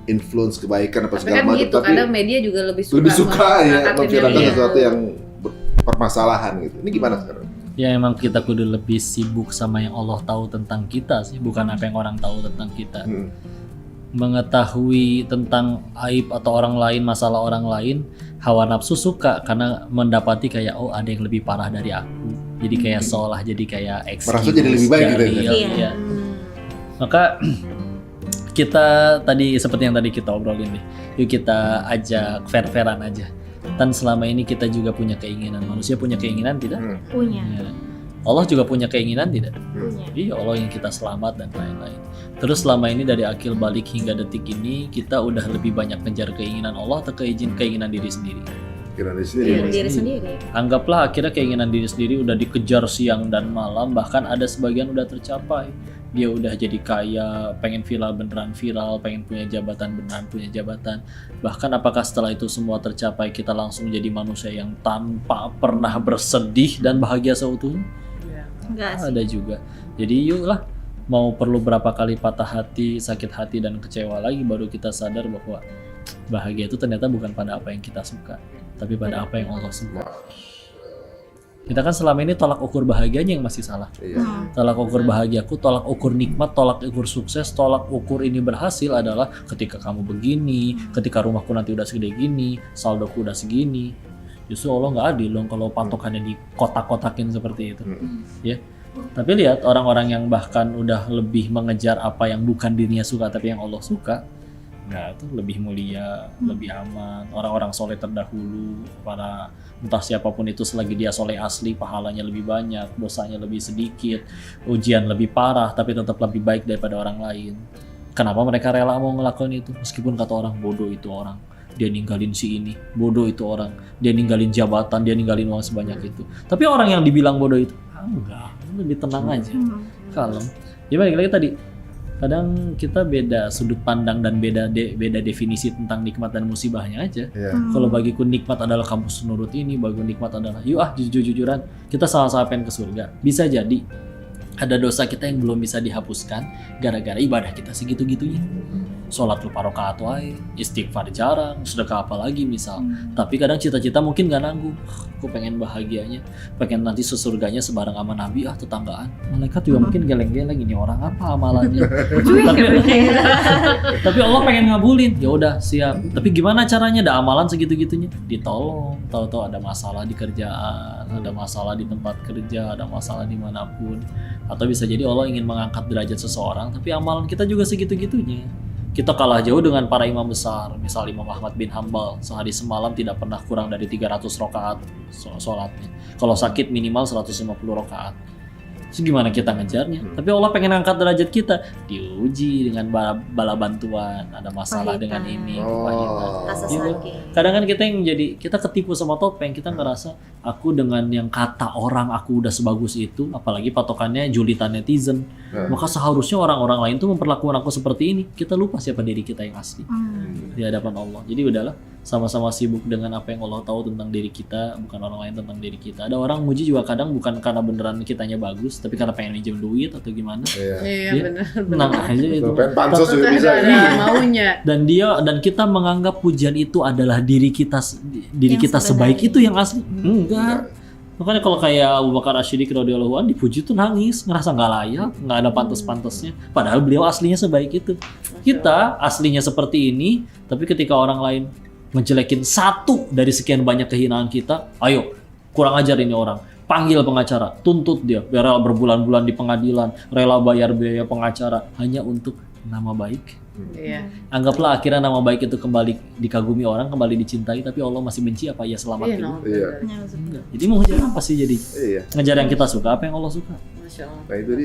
influence kebaikan apa Tapi segala kan macam, gitu, kadang media juga lebih suka ya memviralkan media. sesuatu yang permasalahan gitu. Ini gimana sekarang? Ya emang kita kudu lebih sibuk sama yang Allah tahu tentang kita sih, bukan apa yang orang tahu tentang kita. Mengetahui tentang aib atau orang lain, masalah orang lain, hawa nafsu suka karena mendapati kayak oh ada yang lebih parah dari aku. Jadi kayak seolah jadi kayak excuse. Merasa jadi lebih baik gitu ya? Iya. Maka kita tadi seperti yang tadi kita obrolin nih, yuk kita ajak fair-fairan aja. Dan selama ini kita juga punya keinginan, manusia punya keinginan tidak? Punya. Ya. Allah juga punya keinginan tidak? Punya. Iya, Allah ingin kita selamat dan lain-lain. Terus selama ini dari akil balik hingga detik ini kita udah lebih banyak kejar keinginan Allah atau keinginan diri sendiri? Diri sendiri. Anggaplah akhirnya keinginan diri sendiri udah dikejar siang dan malam, bahkan ada sebagian udah tercapai. Dia udah jadi kaya, pengen viral beneran viral, pengen punya jabatan beneran punya jabatan. Bahkan apakah setelah itu semua tercapai kita langsung jadi manusia yang tanpa pernah bersedih dan bahagia seutuhnya? Enggak sih. Ada juga. Jadi yuklah, mau perlu berapa kali patah hati, sakit hati dan kecewa lagi baru kita sadar bahwa bahagia itu ternyata bukan pada apa yang kita suka, tapi pada apa yang Allah suka. Kita kan selama ini tolak ukur bahagianya yang masih salah. Tolak ukur bahagiaku, tolak ukur nikmat, tolak ukur sukses, tolak ukur ini berhasil adalah ketika kamu begini, ketika rumahku nanti udah segede gini, saldoku udah segini. Justru Allah nggak adil dong kalau patokannya dikotak-kotakin seperti itu. Ya. Tapi lihat orang-orang yang bahkan udah lebih mengejar apa yang bukan dirinya suka tapi yang Allah suka, nah itu lebih mulia, lebih aman. Orang-orang soleh terdahulu, para entah siapapun itu selagi dia soleh asli, pahalanya lebih banyak, dosanya lebih sedikit, ujian lebih parah tapi tetap lebih baik daripada orang lain. Kenapa mereka rela mau ngelakuin itu? Meskipun kata orang bodoh itu orang, dia ninggalin si ini, bodoh itu orang, dia ninggalin jabatan, dia ninggalin uang sebanyak itu. Tapi orang yang dibilang bodoh itu, enggak, lebih tenang aja, kalem. Ya balik lagi tadi, kadang kita beda sudut pandang dan beda definisi tentang nikmat dan musibahnya aja. Kalau bagiku nikmat adalah kamu nurut ini, bagiku nikmat adalah yuk jujur-jujuran kita sama-sama pengen ke surga. Bisa jadi ada dosa kita yang belum bisa dihapuskan gara-gara ibadah kita segitu-gitunya. Sholat lupa rakaat wae, istighfar jarang, sedekah apa lagi misal. Tapi kadang cita-cita mungkin gak nanggung. Aku pengen bahagianya, pengen nanti sesurganya sebareng sama Nabi tetanggaan. Malaikat juga mungkin geleng-geleng, ini orang apa amalannya. tapi Allah pengen ngabulin. Ya udah siap. Tapi gimana caranya? Ada amalan segitu-gitunya ditolong. Tahu-tahu ada masalah di kerjaan, ada masalah di tempat kerja, ada masalah dimanapun. Atau bisa jadi Allah ingin mengangkat derajat seseorang, tapi amalan kita juga segitu-gitunya. Kita kalah jauh dengan para imam besar, misal Imam Ahmad bin Hambal, sehari semalam tidak pernah kurang dari 300 rakaat sholatnya. Kalau sakit minimal 150 rakaat. Terus gimana kita ngejarnya? Tapi Allah pengen angkat derajat kita, diuji dengan bala bantuan, ada masalah dengan ini, Rasa gitu. sakit. Kadang kan kita yang kita ketipu sama topeng, kita ngerasa aku dengan yang kata orang aku udah sebagus itu, apalagi patokannya julitan netizen. Maka seharusnya orang-orang lain tuh memperlakukan aku seperti ini. Kita lupa siapa diri kita yang asli di hadapan Allah. Jadi udahlah, sama-sama sibuk dengan apa yang Allah tahu tentang diri kita, bukan orang lain tentang diri kita. Ada orang muji juga kadang bukan karena beneran kitanya bagus, tapi karena pengen minjem duit atau gimana. Iya benar. Tenang aja itu. Pengen pansos juga bisa. Maunya. Dan kita menganggap pujian itu adalah diri kita sebaik itu yang asli. Enggak. Makanya kalau kayak Abu Bakar Ash-Shiddiq radhiyallahu anhu dipuji tuh nangis, ngerasa nggak layak, nggak ada pantas-pantasnya. Padahal beliau aslinya sebaik itu. Kita aslinya seperti ini, tapi ketika orang lain ngejelekin satu dari sekian banyak kehinaan kita, ayo kurang ajar ini orang. Panggil pengacara, tuntut dia, rela berbulan-bulan di pengadilan, rela bayar biaya pengacara hanya untuk nama baik. Anggaplah akhirnya nama baik itu kembali dikagumi orang, kembali dicintai, tapi Allah masih benci apa ya selamat itu. Iya. Jadi mau ngejar apa sih jadi? Ngejar yang kita suka, apa yang Allah suka? Masya Allah. Nah itu dia.